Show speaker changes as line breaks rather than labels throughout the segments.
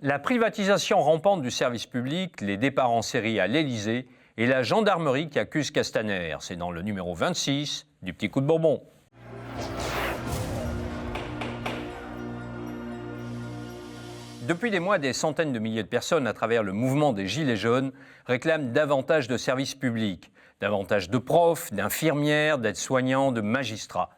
La privatisation rampante du service public, les départs en série à l'Élysée et la gendarmerie qui accuse Castaner. C'est dans le numéro 26 du Petit Coup de Bourbon. Depuis des mois, des centaines de milliers de personnes à travers le mouvement des Gilets jaunes réclament davantage de services publics, davantage de profs, d'infirmières, d'aides-soignants, de magistrats.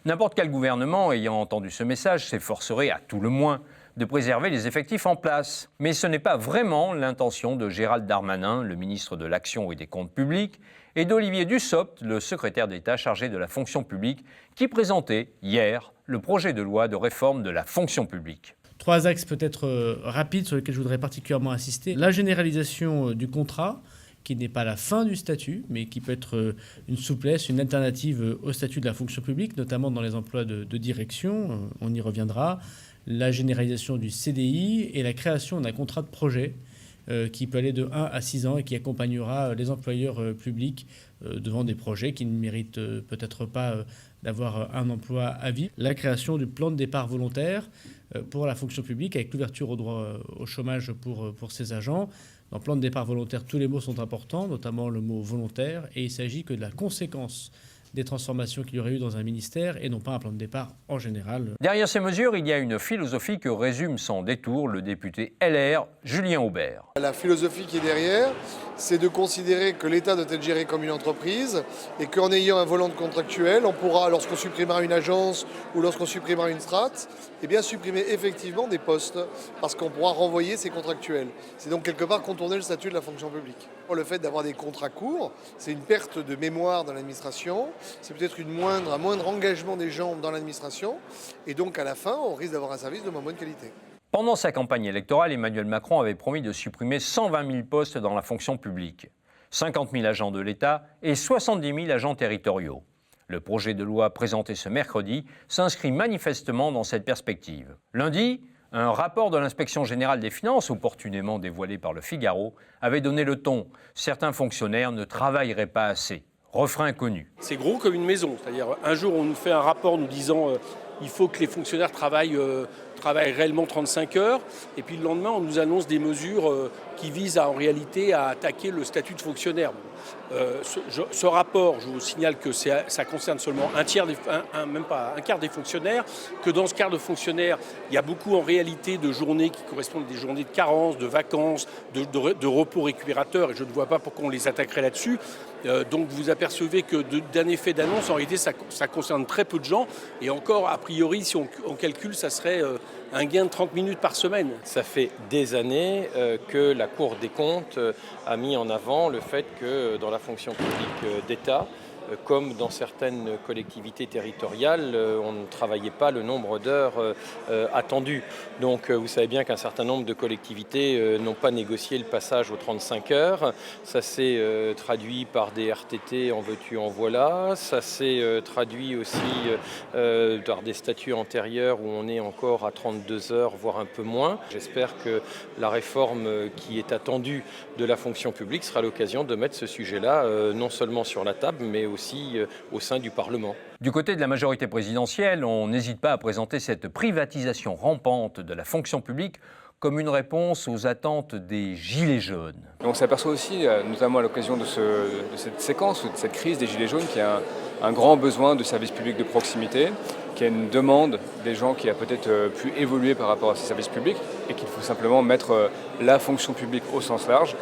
N'importe quel gouvernement ayant entendu ce message s'efforcerait à tout le moins de préserver les effectifs en place. Mais ce n'est pas vraiment l'intention de Gérald Darmanin, le ministre de l'Action et des Comptes publics, et d'Olivier Dussopt, le secrétaire d'État chargé de la fonction publique, qui présentait hier le projet de loi de réforme de la fonction publique.
3 axes peut-être rapides sur lesquels je voudrais particulièrement insister. La généralisation du contrat, qui n'est pas la fin du statut, mais qui peut être une souplesse, une alternative au statut de la fonction publique, notamment dans les emplois de direction, on y reviendra. La généralisation du CDI et la création d'un contrat de projet qui peut aller de 1 à 6 ans et qui accompagnera les employeurs publics devant des projets qui ne méritent peut-être pas d'avoir un emploi à vie. La création du plan de départ volontaire pour la fonction publique avec l'ouverture au droit au chômage pour ces agents. Dans le plan de départ volontaire, tous les mots sont importants, notamment le mot volontaire, et il s'agit que de la conséquence des transformations qu'il y aurait eu dans un ministère et non pas un plan de départ en général.
Derrière ces mesures, il y a une philosophie que résume sans détour le député LR Julien Aubert.
La philosophie qui est derrière, c'est de considérer que l'État doit être géré comme une entreprise et qu'en ayant un volant de contractuel, on pourra, lorsqu'on supprimera une agence ou lorsqu'on supprimera une strate, eh bien supprimer effectivement des postes parce qu'on pourra renvoyer ces contractuels. C'est donc quelque part contourner le statut de la fonction publique. Le fait d'avoir des contrats courts, c'est une perte de mémoire dans l'administration, c'est peut-être un moindre engagement des gens dans l'administration et donc à la fin, on risque d'avoir un service de moins bonne qualité.
Pendant sa campagne électorale, Emmanuel Macron avait promis de supprimer 120 000 postes dans la fonction publique, 50 000 agents de l'État et 70 000 agents territoriaux. Le projet de loi présenté ce mercredi s'inscrit manifestement dans cette perspective. Lundi, un rapport de l'Inspection générale des finances, opportunément dévoilé par Le Figaro, avait donné le ton. Certains fonctionnaires ne travailleraient pas assez. Refrain connu.
C'est gros comme une maison. C'est-à-dire, un jour, on nous fait un rapport nous disant il faut que les fonctionnaires travaillent réellement 35 heures. Et puis le lendemain, on nous annonce des mesures qui visent en réalité à attaquer le statut de fonctionnaire. Ce rapport, je vous signale que ça concerne seulement même pas un quart des fonctionnaires, que dans ce quart de fonctionnaires, il y a beaucoup en réalité de journées qui correspondent à des journées de carence, de vacances, de repos récupérateurs, et je ne vois pas pourquoi on les attaquerait là-dessus. Donc vous apercevez que d'un effet d'annonce, en réalité, ça concerne très peu de gens, et encore, a priori, si on calcule, ça serait un gain de 30 minutes par semaine.
Ça fait des années que la Cour des comptes a mis en avant le fait que dans la fonction publique d'État, comme dans certaines collectivités territoriales, on ne travaillait pas le nombre d'heures attendues. Donc vous savez bien qu'un certain nombre de collectivités n'ont pas négocié le passage aux 35 heures. Ça s'est traduit par des RTT en veux-tu, en voilà. Ça s'est traduit aussi par des statuts antérieurs où on est encore à 32 heures, voire un peu moins. J'espère que la réforme qui est attendue de la fonction publique sera l'occasion de mettre ce sujet-là non seulement sur la table, mais aussi au sein du Parlement.
Du côté de la majorité présidentielle, on n'hésite pas à présenter cette privatisation rampante de la fonction publique comme une réponse aux attentes des Gilets jaunes.
On s'aperçoit aussi, notamment à l'occasion de cette séquence, de cette crise des Gilets jaunes, qu'il y a un grand besoin de services publics de proximité, qu'il y a une demande des gens qui a peut-être pu évoluer par rapport à ces services publics et qu'il faut simplement mettre la fonction publique au sens large,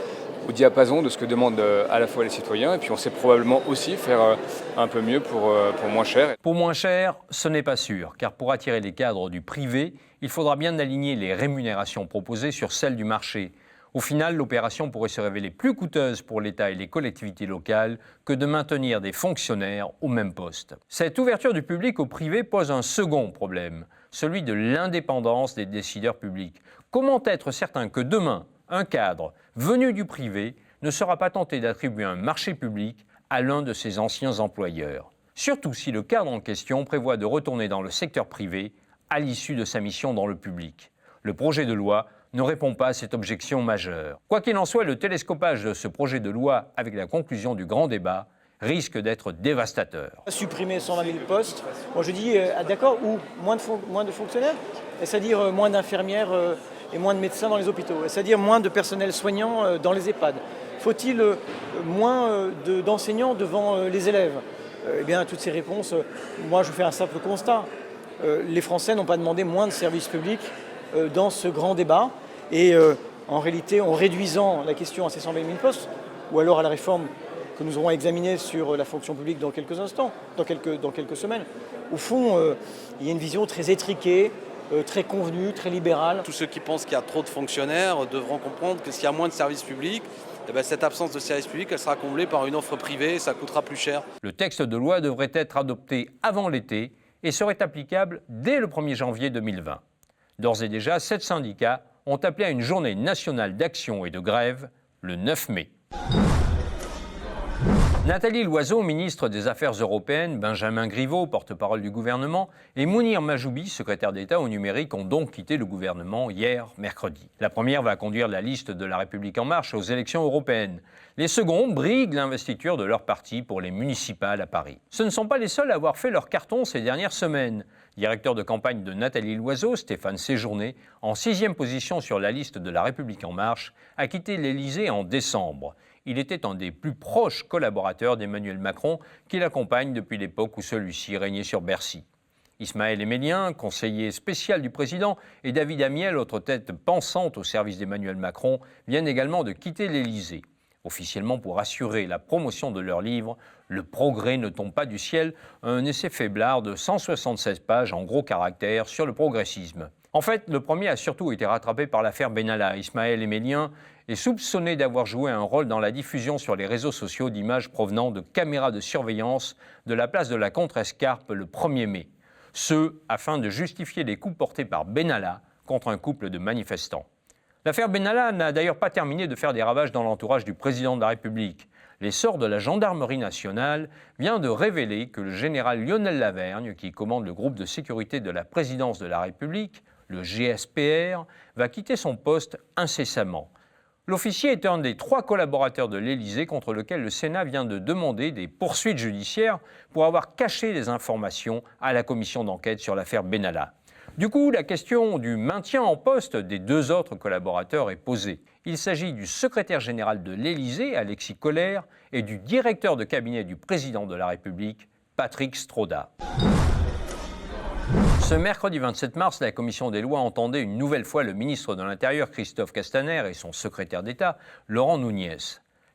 au diapason de ce que demandent à la fois les citoyens, et puis on sait probablement aussi faire un peu mieux pour moins cher.
Pour moins cher, ce n'est pas sûr, car pour attirer les cadres du privé, il faudra bien aligner les rémunérations proposées sur celles du marché. Au final, l'opération pourrait se révéler plus coûteuse pour l'État et les collectivités locales que de maintenir des fonctionnaires au même poste. Cette ouverture du public au privé pose un second problème, celui de l'indépendance des décideurs publics. Comment être certain que demain, un cadre venu du privé ne sera pas tenté d'attribuer un marché public à l'un de ses anciens employeurs, surtout si le cadre en question prévoit de retourner dans le secteur privé à l'issue de sa mission dans le public. Le projet de loi ne répond pas à cette objection majeure. Quoi qu'il en soit, le télescopage de ce projet de loi avec la conclusion du grand débat risque d'être dévastateur.
Supprimer 120 000 postes, moi je dis d'accord, ou moins de fonctionnaires, c'est-à-dire moins d'infirmières et moins de médecins dans les hôpitaux, c'est-à-dire moins de personnel soignant dans les EHPAD? Faut-il moins d'enseignants devant les élèves? Eh bien, toutes ces réponses, moi je fais un simple constat. Les Français n'ont pas demandé moins de services publics dans ce grand débat. Et en réalité, en réduisant la question à ces 120 000 postes, ou alors à la réforme que nous aurons examinée sur la fonction publique dans quelques instants, dans quelques semaines, au fond, il y a une vision très étriquée, très convenue, très libérale.
Tous ceux qui pensent qu'il y a trop de fonctionnaires devront comprendre que s'il y a moins de services publics, eh bien, cette absence de services publics, elle sera comblée par une offre privée et ça coûtera plus cher.
Le texte de loi devrait être adopté avant l'été et serait applicable dès le 1er janvier 2020. D'ores et déjà, 7 syndicats ont appelé à une journée nationale d'action et de grève le 9 mai. Nathalie Loiseau, ministre des Affaires européennes, Benjamin Griveaux, porte-parole du gouvernement, et Mounir Majoubi, secrétaire d'État au numérique, ont donc quitté le gouvernement hier, mercredi. La première va conduire la liste de La République En Marche aux élections européennes. Les seconds briguent l'investiture de leur parti pour les municipales à Paris. Ce ne sont pas les seuls à avoir fait leur carton ces dernières semaines. Directeur de campagne de Nathalie Loiseau, Stéphane Séjourné, en 6e position sur la liste de La République En Marche, a quitté l'Élysée en décembre. Il était un des plus proches collaborateurs d'Emmanuel Macron, qui l'accompagne depuis l'époque où celui-ci régnait sur Bercy. Ismaël Emelien, conseiller spécial du président, et David Amiel, autre tête pensante au service d'Emmanuel Macron, viennent également de quitter l'Élysée. Officiellement pour assurer la promotion de leur livre « Le progrès ne tombe pas du ciel », un essai faiblard de 176 pages en gros caractères sur le progressisme. En fait, le premier a surtout été rattrapé par l'affaire Benalla. Ismaël Emelien est soupçonné d'avoir joué un rôle dans la diffusion sur les réseaux sociaux d'images provenant de caméras de surveillance de la place de la Contrescarpe le 1er mai. Ce, afin de justifier les coups portés par Benalla contre un couple de manifestants. L'affaire Benalla n'a d'ailleurs pas terminé de faire des ravages dans l'entourage du président de la République. L'essor de la gendarmerie nationale vient de révéler que le général Lionel Lavergne, qui commande le groupe de sécurité de la présidence de la République, le GSPR, va quitter son poste incessamment. L'officier est un des 3 collaborateurs de l'Élysée contre lequel le Sénat vient de demander des poursuites judiciaires pour avoir caché des informations à la commission d'enquête sur l'affaire Benalla. Du coup, la question du maintien en poste des 2 autres collaborateurs est posée. Il s'agit du secrétaire général de l'Élysée, Alexis Collère, et du directeur de cabinet du président de la République, Patrick Stroda. Ce mercredi 27 mars, la commission des lois entendait une nouvelle fois le ministre de l'Intérieur, Christophe Castaner, et son secrétaire d'État, Laurent Nunez.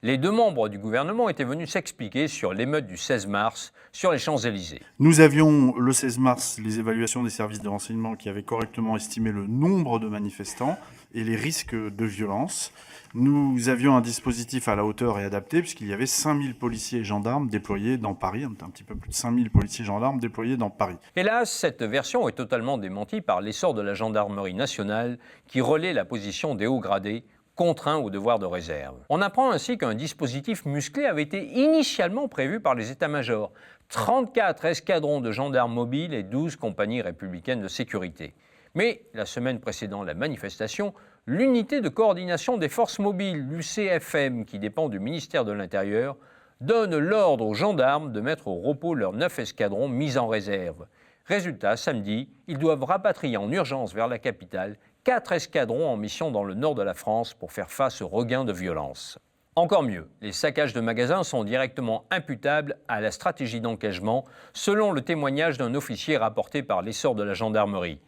Les 2 membres du gouvernement étaient venus s'expliquer sur l'émeute du 16 mars sur les Champs-Élysées.
Nous avions le 16 mars les évaluations des services de renseignement qui avaient correctement estimé le nombre de manifestants et les risques de violence. Nous avions un dispositif à la hauteur et adapté puisqu'il y avait 5000 policiers et gendarmes déployés dans Paris, un petit peu plus de 5000 policiers et gendarmes déployés dans Paris.
Hélas, cette version est totalement démentie par l'essor de la gendarmerie nationale qui relaie la position des hauts gradés contraints au devoir de réserve. On apprend ainsi qu'un dispositif musclé avait été initialement prévu par les états-majors. 34 escadrons de gendarmes mobiles et 12 compagnies républicaines de sécurité. Mais la semaine précédant la manifestation, l'unité de coordination des forces mobiles, l'UCFM, qui dépend du ministère de l'Intérieur, donne l'ordre aux gendarmes de mettre au repos leurs 9 escadrons mis en réserve. Résultat, samedi, ils doivent rapatrier en urgence vers la capitale 4 escadrons en mission dans le nord de la France pour faire face au regain de violence. Encore mieux, les saccages de magasins sont directement imputables à la stratégie d'encaissement, selon le témoignage d'un officier rapporté par l'essor de la gendarmerie.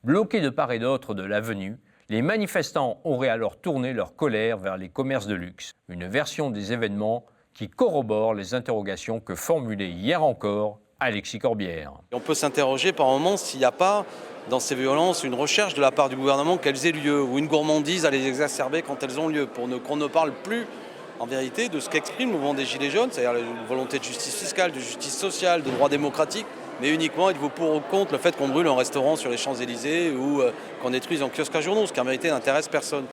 Bloqués de part et d'autre de l'avenue, les manifestants auraient alors tourné leur colère vers les commerces de luxe. Une version des événements qui corrobore les interrogations que formulait hier encore Alexis Corbière.
On peut s'interroger par moments s'il n'y a pas dans ces violences une recherche de la part du gouvernement qu'elles aient lieu, ou une gourmandise à les exacerber quand elles ont lieu, pour qu'on ne parle plus en vérité de ce qu'exprime le mouvement des Gilets jaunes, c'est-à-dire une volonté de justice fiscale, de justice sociale, de droits démocratiques, mais uniquement êtes-vous pour ou contre le fait qu'on brûle un restaurant sur les Champs-Élysées ou qu'on détruise un kiosque à journaux, ce qui en vérité n'intéresse personne.